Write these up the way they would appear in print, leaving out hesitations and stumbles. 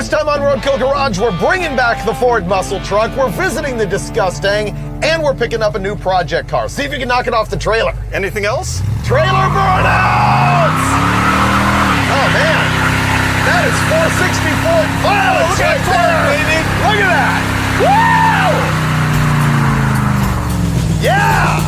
This time on Roadkill Garage, we're bringing back the Ford muscle truck, we're visiting the Disgustang, and we're picking up a new project car. See if you can knock it off the trailer. Anything else? Trailer burnouts! Oh man, that is 460 Ford violence right there, baby. Look at that! Woo! Yeah!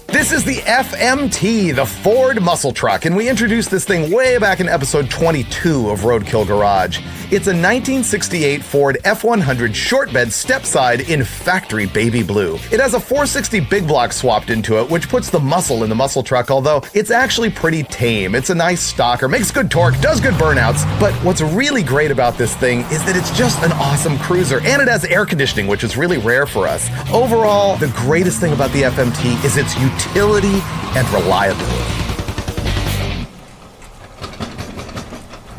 This is the FMT, the Ford muscle truck, and we introduced this thing way back in episode 22 of Roadkill Garage. It's a 1968 Ford F100 shortbed stepside in factory baby blue. It has a 460 big block swapped into it, which puts the muscle in the muscle truck, although it's actually pretty tame. It's a nice stalker, makes good torque, does good burnouts, but what's really great about this thing is that it's just an awesome cruiser, and it has air conditioning, which is really rare for us. Overall, the greatest thing about the FMT is its utility and reliability.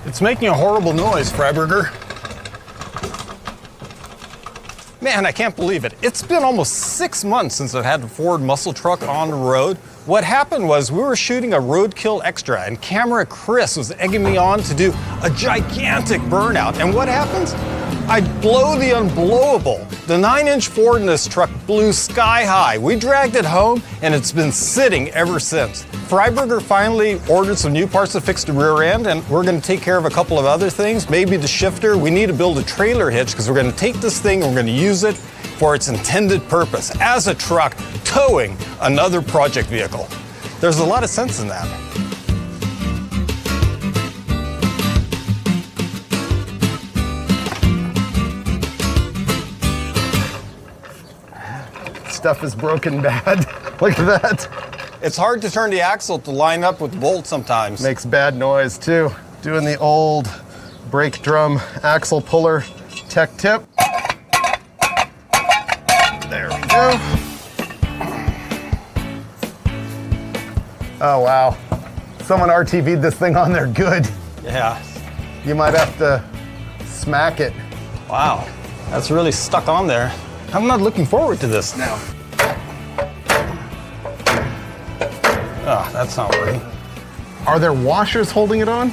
It's making a horrible noise, Freiberger. Man, I can't believe it. It's been almost 6 months since I've had the Ford muscle truck on the road. What happened was we were shooting a Roadkill Extra, and camera Chris was egging me on to do a gigantic burnout. And what happens? I blow the unblowable. The 9-inch Ford in this truck blew sky high. We dragged it home, and it's been sitting ever since. Freiberger finally ordered some new parts to fix the rear end, and we're going to take care of a couple of other things, maybe the shifter. We need to build a trailer hitch because we're going to take this thing and we're going to use it for its intended purpose, as a truck towing another project vehicle. There's a lot of sense in that. Stuff is broken bad. Look at that. It's hard to turn the axle to line up with the bolt sometimes. Makes bad noise too. Doing the old brake drum axle puller tech tip. There we go. Oh wow. Someone RTV'd this thing on there good. Yeah. You might have to smack it. Wow. That's really stuck on there. I'm not looking forward to this now. Oh, that's not working. Are there washers holding it on?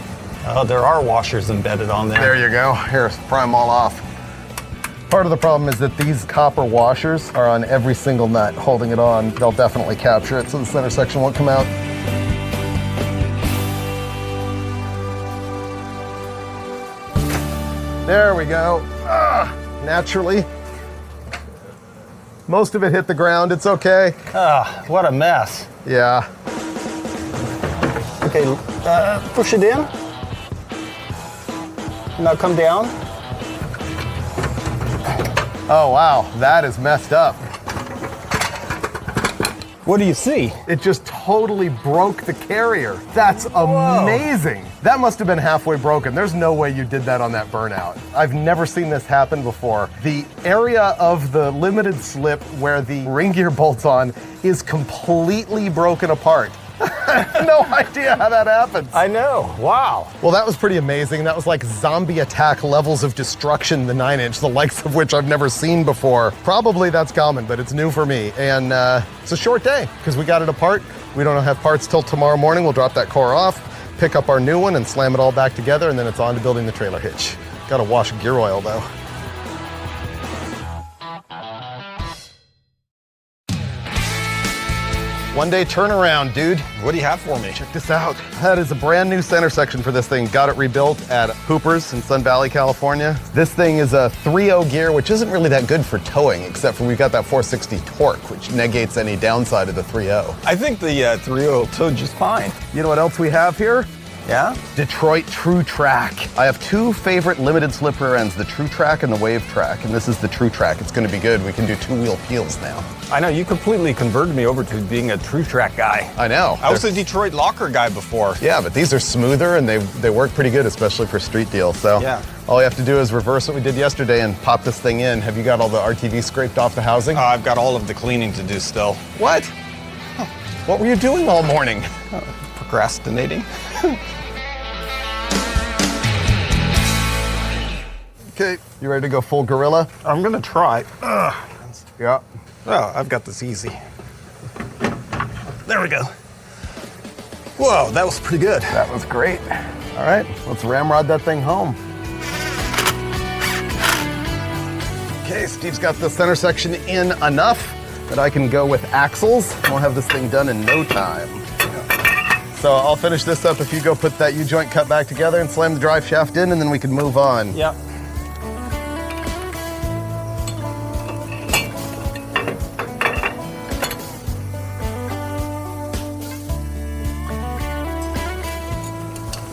There are washers embedded on there. There you go. Here, pry them all off. Part of the problem is that these copper washers are on every single nut holding it on. They'll definitely capture it, so the center section won't come out. There we go. Naturally. Most of it hit the ground. It's okay. What a mess. Yeah. Okay, push it in. Now come down. Oh, wow. That is messed up. What do you see? It just totally broke the carrier. That's amazing. Whoa. That must have been halfway broken. There's no way you did that on that burnout. I've never seen this happen before. The area of the limited slip where the ring gear bolts on is completely broken apart. I have no idea how that happens. I know. Wow. Well, that was pretty amazing. That was like zombie attack levels of destruction, the 9-inch, the likes of which I've never seen before. Probably that's common, but it's new for me. And it's a short day because we got it apart. We don't have parts till tomorrow morning. We'll drop that core off, pick up our new one, and slam it all back together, and then it's on to building the trailer hitch. Got to wash gear oil, though. One-day turnaround, dude. What do you have for me? Check this out. That is a brand new center section for this thing. Got it rebuilt at Hooper's in Sun Valley, California. This thing is a 3.0 gear, which isn't really that good for towing, except for we've got that 460 torque, which negates any downside of the 3.0. I think the 3.0 towed just fine. You know what else we have here? Yeah? Detroit True Track. I have two favorite limited slip rear ends, the True Track and the Wave Track, and this is the True Track. It's going to be good. We can do two-wheel peels now. I know, you completely converted me over to being a True Track guy. I know. I was a Detroit locker guy before. Yeah, but these are smoother and they work pretty good, especially for street deals. So yeah. All you have to do is reverse what we did yesterday and pop this thing in. Have you got all the RTV scraped off the housing? I've got all of the cleaning to do still. What? Huh. What were you doing all morning? Procrastinating. Okay, you ready to go full gorilla? I'm gonna try. Yeah. Oh, I've got this easy. There we go. Whoa, that was pretty good. That was great. All right, let's ramrod that thing home. Okay, Steve's got the center section in enough that I can go with axles. We'll have this thing done in no time. So I'll finish this up if you go put that U-joint cut back together and slam the drive shaft in, and then we can move on. Yep.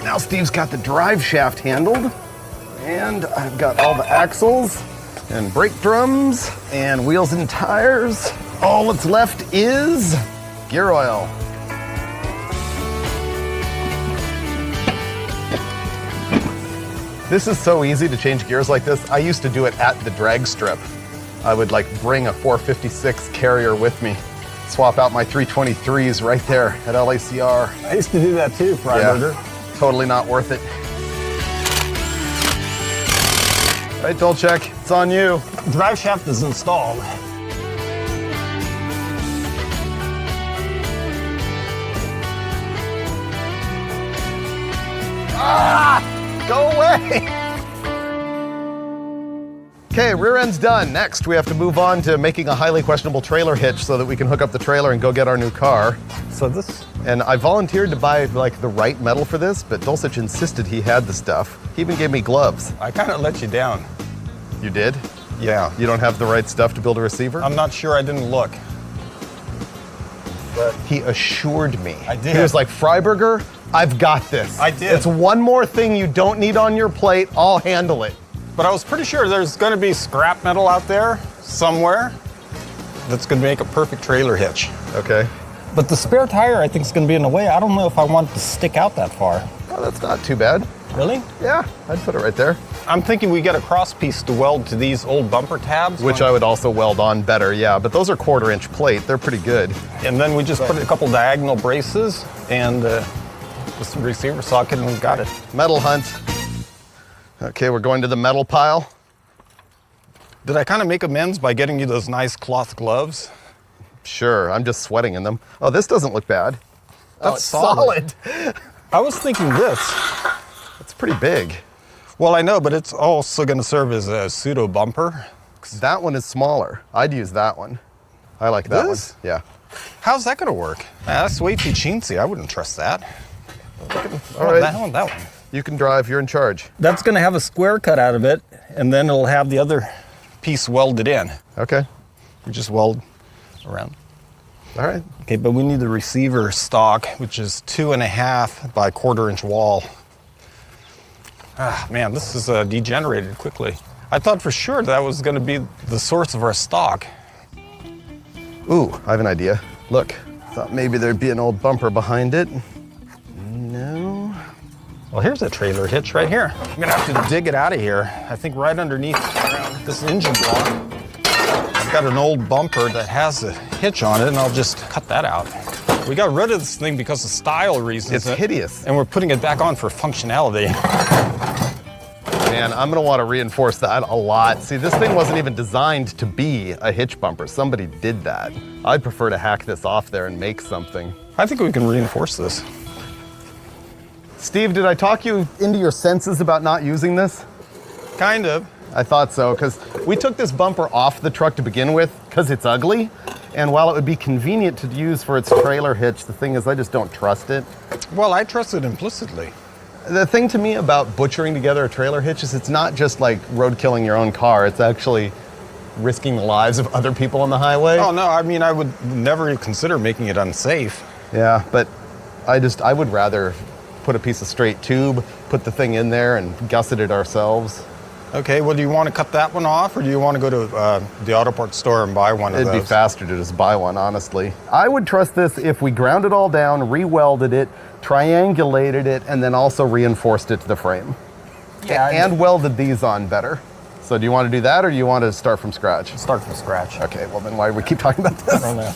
Now Steve's got the drive shaft handled, and I've got all the axles and brake drums and wheels and tires. All that's left is gear oil. This is so easy to change gears like this. I used to do it at the drag strip. I would like bring a 456 carrier with me, swap out my 323s right there at LACR. I used to do that too, Freiburger. Yeah, totally not worth it. All right, Dulcich, it's on you. Drive shaft is installed. Ah! Go away! Okay, rear end's done. Next, we have to move on to making a highly questionable trailer hitch so that we can hook up the trailer and go get our new car. So this... And I volunteered to buy like the right metal for this, but Dulcich insisted he had the stuff. He even gave me gloves. I kind of let you down. You did? Yeah. You don't have the right stuff to build a receiver? I'm not sure, I didn't look. But he assured me. I did. He was like, Freiburger, I've got this. I did. It's one more thing you don't need on your plate. I'll handle it. But I was pretty sure there's going to be scrap metal out there somewhere that's going to make a perfect trailer hitch. Okay. But the spare tire, I think, is going to be in the way. I don't know if I want it to stick out that far. Oh, that's not too bad. Really? Yeah, I'd put it right there. I'm thinking we get a cross piece to weld to these old bumper tabs. Which I would also weld on better, yeah. But those are 1/4 inch plate. They're pretty good. And then we just put a couple diagonal braces and the receiver socket, and we've got it. Metal hunt. Okay, we're going to the metal pile. Did I kind of make amends by getting you those nice cloth gloves? Sure, I'm just sweating in them. Oh, this doesn't look bad. That's it's solid. I was thinking this. It's pretty big. Well, I know, but it's also going to serve as a pseudo bumper. That one is smaller. I'd use that one. I like that one. Yeah. How's that going to work? That's way too chintzy. I wouldn't trust that. All right. That one. You can drive. You're in charge. That's going to have a square cut out of it, and then it'll have the other piece welded in. Okay. We just weld around. All right. Okay, but we need the receiver stock, which is 2.5 by 1/4 inch wall. Ah, man, this is degenerated quickly. I thought for sure that was going to be the source of our stock. Ooh, I have an idea. Look, thought maybe there'd be an old bumper behind it. No. Well, here's a trailer hitch right here. I'm going to have to dig it out of here. I think right underneath this engine block, I've got an old bumper that has a hitch on it, and I'll just cut that out. We got rid of this thing because of style reasons. It's hideous. And we're putting it back on for functionality. Man, I'm gonna want to reinforce that a lot. See, this thing wasn't even designed to be a hitch bumper. Somebody did that. I'd prefer to hack this off there and make something. I think we can reinforce this. Steve, did I talk you into your senses about not using this? Kind of. I thought so, because we took this bumper off the truck to begin with because it's ugly. And while it would be convenient to use for its trailer hitch, the thing is I just don't trust it. Well, I trust it implicitly. The thing to me about butchering together a trailer hitch is it's not just like roadkilling your own car, it's actually risking the lives of other people on the highway. Oh no, I mean, I would never consider making it unsafe. Yeah, but I would rather put a piece of straight tube, put the thing in there and gusset it ourselves. Okay, well, do you want to cut that one off, or do you want to go to the auto parts store and buy one of those? It'd be faster to just buy one, honestly. I would trust this if we ground it all down, re-welded it, triangulated it, and then also reinforced it to the frame. Yeah, and welded these on better. So do you want to do that, or do you want to start from scratch? Start from scratch. Okay, well then why do we keep talking about this? I don't know.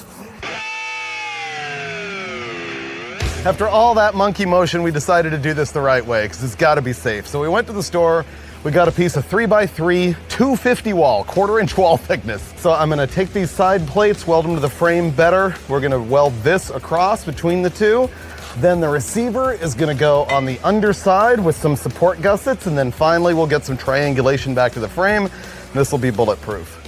After all that monkey motion, we decided to do this the right way, because it's got to be safe. So we went to the store, we got a piece of 3x3, 250 wall, 1/4 inch wall thickness. So I'm gonna take these side plates, weld them to the frame better. We're gonna weld this across between the two. Then the receiver is gonna go on the underside with some support gussets, and then finally we'll get some triangulation back to the frame. This will be bulletproof.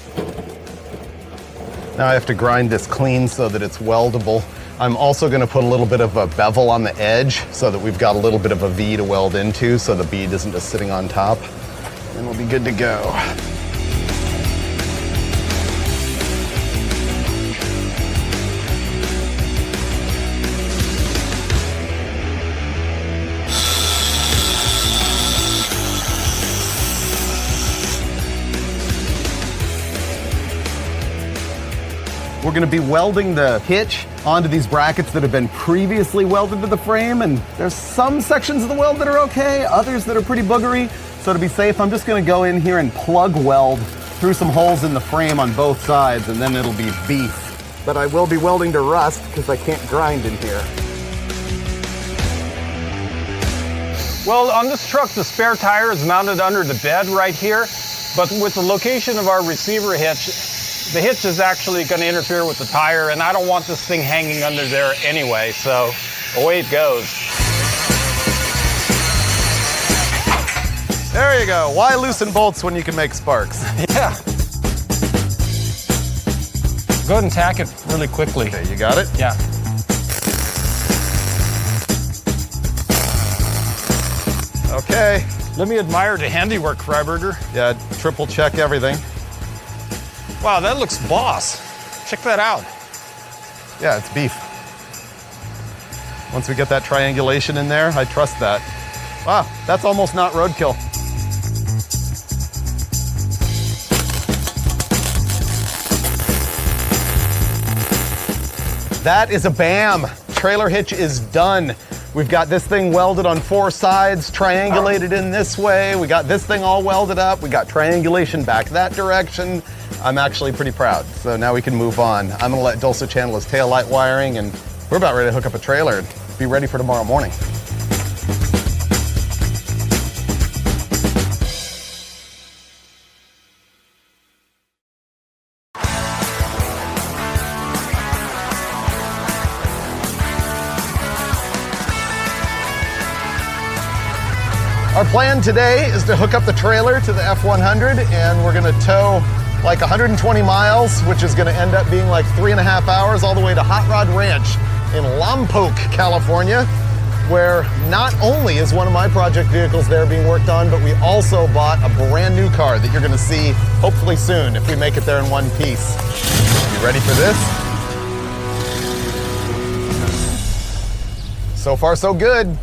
Now I have to grind this clean so that it's weldable. I'm also going to put a little bit of a bevel on the edge so that we've got a little bit of a V to weld into so the bead isn't just sitting on top. And we'll be good to go. We're going to be welding the hitch onto these brackets that have been previously welded to the frame, and there's some sections of the weld that are okay, others that are pretty boogery. So to be safe, I'm just going to go in here and plug weld through some holes in the frame on both sides, and then it'll be beef. But I will be welding to rust because I can't grind in here. Well, on this truck, the spare tire is mounted under the bed right here, but with the location of our receiver hitch, the hitch is actually going to interfere with the tire, and I don't want this thing hanging under there anyway, so away it goes. There you go. Why loosen bolts when you can make sparks? Yeah. Go ahead and tack it really quickly. Okay, you got it? Yeah. Okay. Let me admire the handiwork, Freiberger. Yeah, triple check everything. Wow, that looks boss. Check that out. Yeah, it's beef. Once we get that triangulation in there, I trust that. Wow, that's almost not roadkill. That is a BAM. Trailer hitch is done. We've got this thing welded on 4 sides, triangulated in this way. We got this thing all welded up. We got triangulation back that direction. I'm actually pretty proud. So now we can move on. I'm gonna let Dulcich handle his taillight wiring, and we're about ready to hook up a trailer and be ready for tomorrow morning. Our plan today is to hook up the trailer to the F100, and we're gonna tow like 120 miles, which is gonna end up being like 3.5 hours all the way to Hot Rod Ranch in Lompoc, California, where not only is one of my project vehicles there being worked on, but we also bought a brand new car that you're gonna see hopefully soon if we make it there in one piece. You ready for this? So far, so good.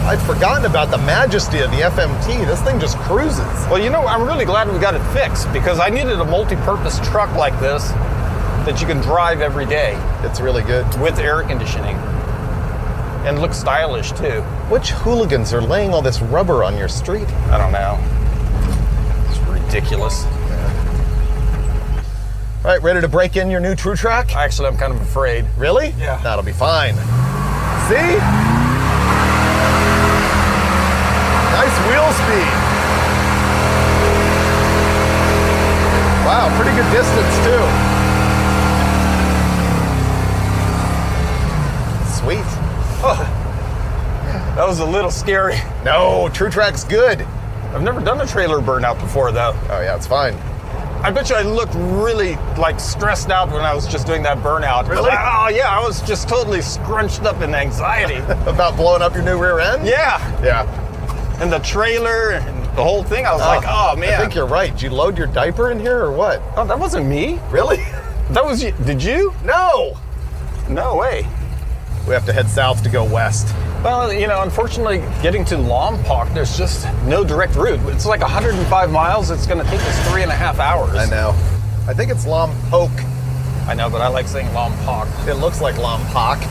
I'd forgotten about the majesty of the FMT. This thing just cruises. Well, you know, I'm really glad we got it fixed because I needed a multi-purpose truck like this that you can drive every day. It's really good. With air conditioning. And looks stylish, too. Which hooligans are laying all this rubber on your street? I don't know. It's ridiculous. All right, ready to break in your new True Track? Actually, I'm kind of afraid. Really? Yeah. That'll be fine. See? Nice wheel speed. Wow, pretty good distance too. Sweet. Oh, that was a little scary. No, True Track's good. I've never done a trailer burnout before though. Oh yeah, it's fine. I bet you I looked really like stressed out when I was just doing that burnout. Really? Oh yeah, I was just totally scrunched up in anxiety. About blowing up your new rear end? Yeah. Yeah. And the trailer and the whole thing, I was like, oh man. I think you're right. Did you load your diaper in here or what? Oh, that wasn't me. Really? That was you. Did you? No. No way. We have to head south to go west. Well, you know, unfortunately, getting to Lompoc, there's just no direct route. It's like 105 miles. It's going to take us 3.5 hours. I know. I think it's Lompoc. I know, but I like saying Lompoc. It looks like Lompoc.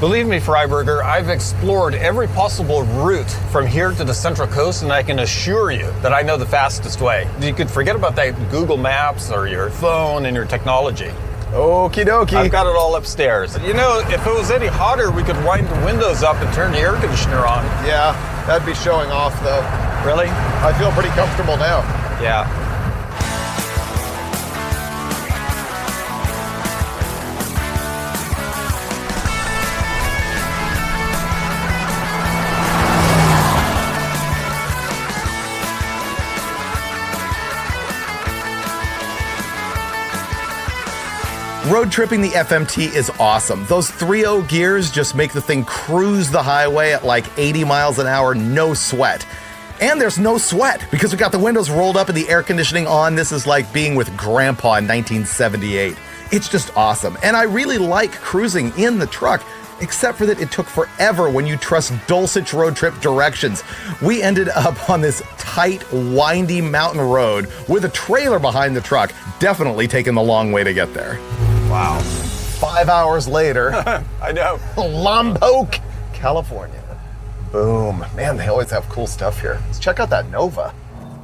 Believe me, Freiberger, I've explored every possible route from here to the Central Coast, and I can assure you that I know the fastest way. You could forget about that Google Maps or your phone and your technology. Okie dokie. I've got it all upstairs. You know, if it was any hotter, we could wind the windows up and turn the air conditioner on. Yeah, that'd be showing off though. Really? I feel pretty comfortable now. Yeah. Road tripping the FMT is awesome. Those 3.0 gears just make the thing cruise the highway at like 80 miles an hour, no sweat. And there's no sweat because we got the windows rolled up and the air conditioning on. This is like being with Grandpa in 1978. It's just awesome. And I really like cruising in the truck, except for that it took forever when you trust Dulcich road trip directions. We ended up on this tight, windy mountain road with a trailer behind the truck, definitely taking the long way to get there. Wow. 5 hours later, I know. Lompoc, California. Boom. Man, they always have cool stuff here. Let's check out that Nova.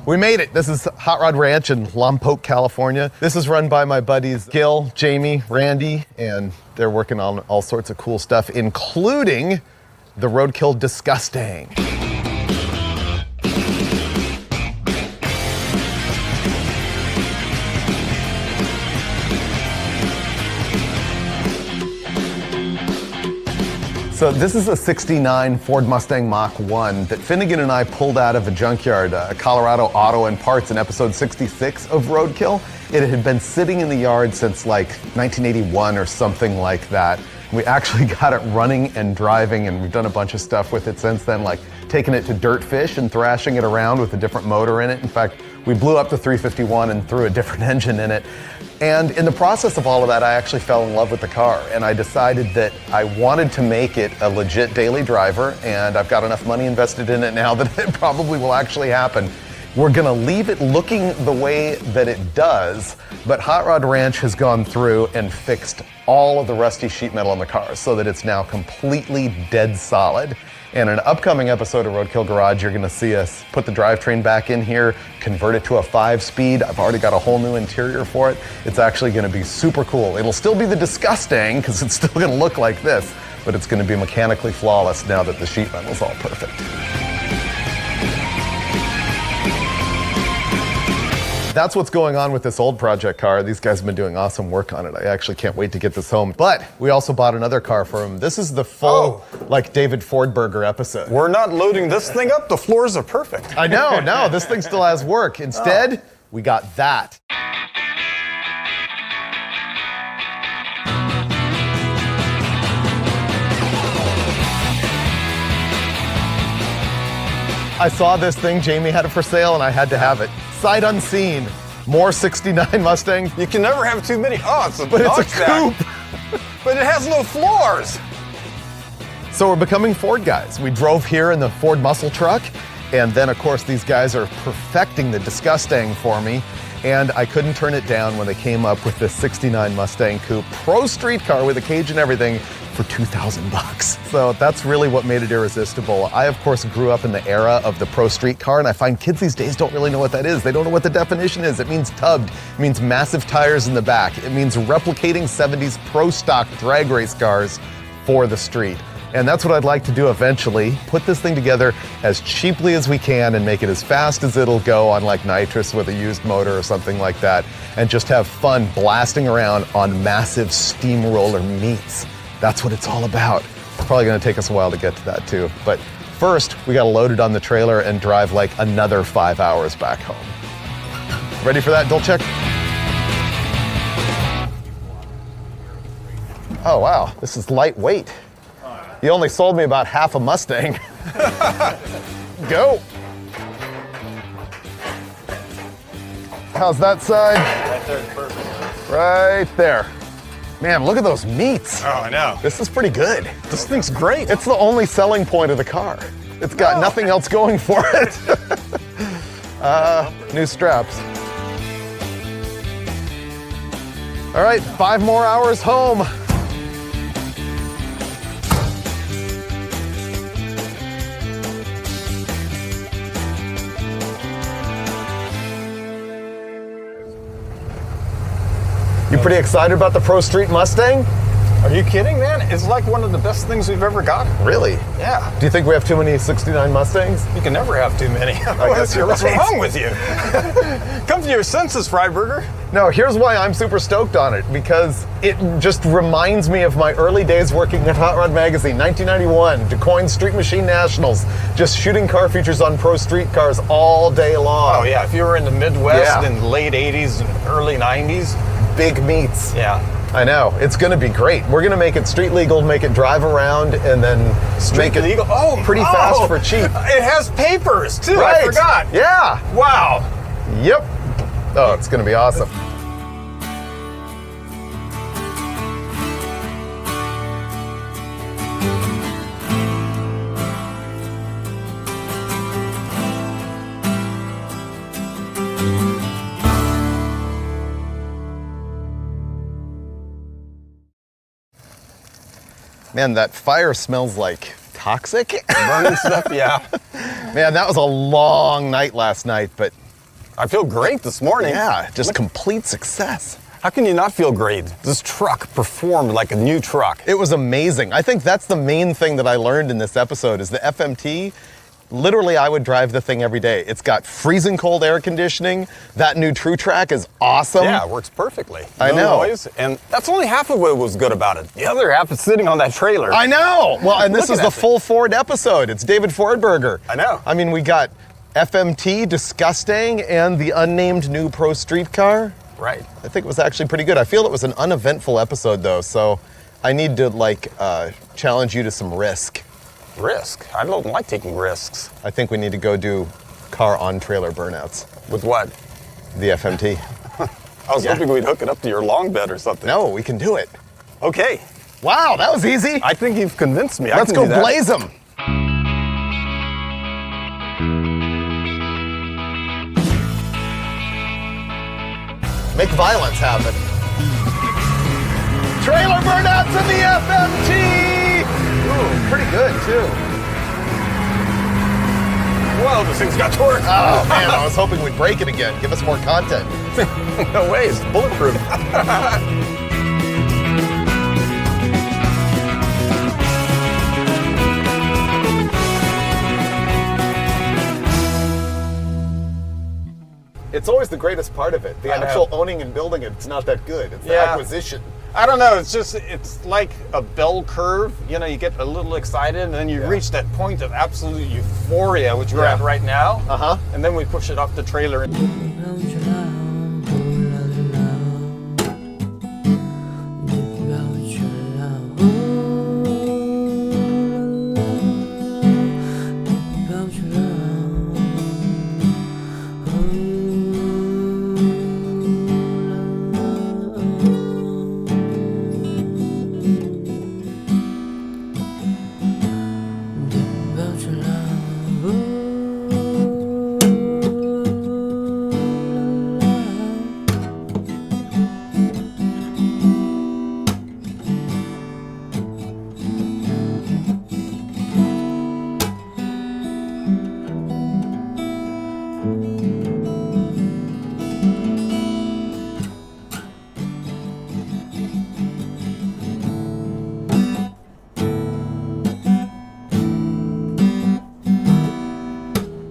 We made it. This is Hot Rod Ranch in Lompoc, California. This is run by my buddies Gil, Jamie, Randy, and they're working on all sorts of cool stuff, including the Roadkill Disgustang. So this is a 69 Ford Mustang Mach 1 that Finnegan and I pulled out of a junkyard, Colorado Auto and Parts, in episode 66 of Roadkill. It had been sitting in the yard since like 1981 or something like that. We actually got it running and driving, and we've done a bunch of stuff with it since then, like taking it to Dirtfish and thrashing it around with a different motor in it. In fact, we blew up the 351 and threw a different engine in it. And in the process of all of that, I actually fell in love with the car, and I decided that I wanted to make it a legit daily driver, and I've got enough money invested in it now that it probably will actually happen. We're gonna leave it looking the way that it does, but Hot Rod Ranch has gone through and fixed all of the rusty sheet metal in the car so that it's now completely dead solid. And in an upcoming episode of Roadkill Garage, you're gonna see us put the drivetrain back in here, convert it to a 5-speed. I've already got a whole new interior for it. It's actually gonna be super cool. It'll still be the Disgustang, because it's still gonna look like this, but it's gonna be mechanically flawless now that the sheet metal's all perfect. That's what's going on with this old project car. These guys have been doing awesome work on it. I actually can't wait to get this home. But we also bought another car for him. This is the full, like, David Fordberger episode. We're not loading this thing up. The floors are perfect. I know, no, this thing still has work. Instead, we got that. I saw this thing, Jamie had it for sale, and I had to have it. Sight unseen, more 69 Mustangs. You can never have too many. Oh, it's a But it's a notchback. coupe. But it has no floors. So we're becoming Ford guys. We drove here in the Ford muscle truck, and then of course these guys are perfecting the Disgustang for me, and I couldn't turn it down when they came up with this 69 Mustang Coupe Pro Street car with a cage and everything for $2,000. So that's really what made it irresistible. I, of course, grew up in the era of the Pro Street car, and I find kids these days don't really know what that is. They don't know what the definition is. It means tubbed. It means massive tires in the back. It means replicating 70s Pro Stock drag race cars for the street. And that's what I'd like to do eventually, put this thing together as cheaply as we can and make it as fast as it'll go on like nitrous with a used motor or something like that, and just have fun blasting around on massive steamroller meets. That's what it's all about. It's probably gonna take us a while to get to that too. But first, we gotta load it on the trailer and drive like another 5 hours back home. Ready for that, Dulcich? Oh wow, this is lightweight. You only sold me about half a Mustang. Go. How's that side? Right there, perfect. Right there. Man, look at those meats. Oh, I know. This is pretty good. This thing's great. It's the only selling point of the car. It's got nothing else going for it. New straps. All right, 5 more hours home. You pretty excited about the Pro Street Mustang? Are you kidding, man? It's like one of the best things we've ever gotten. Really? Yeah. Do you think we have too many 69 Mustangs? You can never have too many. guess you're What's right. wrong with you? Come to your senses, Freiburger. No, here's why I'm super stoked on it, because it just reminds me of my early days working at Hot Rod Magazine, 1991, DuQuoin Street Machine Nationals, just shooting car features on Pro Street cars all day long. Oh, yeah. If you were in the Midwest Yeah. in the late 80s and early 90s. Big meets. Yeah. I know. It's going to be great. We're going to make it street legal, make it drive around, and then make it legal. Pretty fast for cheap. It has papers, too. Right. I forgot. Yeah. Wow. Yep. Oh, it's going to be awesome. Man, that fire smells like toxic. Burning stuff, yeah. Man, that was a long night last night, but I feel great this morning. yeah, just complete success. How can you not feel great? This truck performed like a new truck. It was amazing. I think that's the main thing that I learned in this episode is the FMT. Literally, I would drive the thing every day. It's got freezing cold air conditioning. That new True Track is awesome. Yeah, it works perfectly. I know. Noise, and that's only half of what was good about it. The other half is sitting on that trailer. I know. Well, and this Look is at the that full Ford episode. It's David Fordberger. I know. I mean, we got FMT, Disgustang, and the unnamed new Pro Street car. Right. I think it was actually pretty good. I feel it was an uneventful episode, though, so I need to, challenge you to some risk. Risk? I don't like taking risks. I think we need to go do car on trailer burnouts. With what? The FMT. I was hoping we'd hook it up to your long bed or something. No, we can do it. Okay. Wow, that was easy. I think you've convinced me. Let's I can go do that. blaze them. Make violence happen. Trailer burnouts in the FMT! Ooh, pretty good, too. Whoa, this thing's got torque. Oh, man, I was hoping we'd break it again. Give us more content. No way, it's bulletproof. It's always the greatest part of it. The I know. actual owning and building it, it's not that good. It's the Yeah. acquisition. I don't know, it's like a bell curve. You know, you get a little excited and then you reach that point of absolute euphoria, which we're at right now. Uh-huh. And then we push it up the trailer. Round July.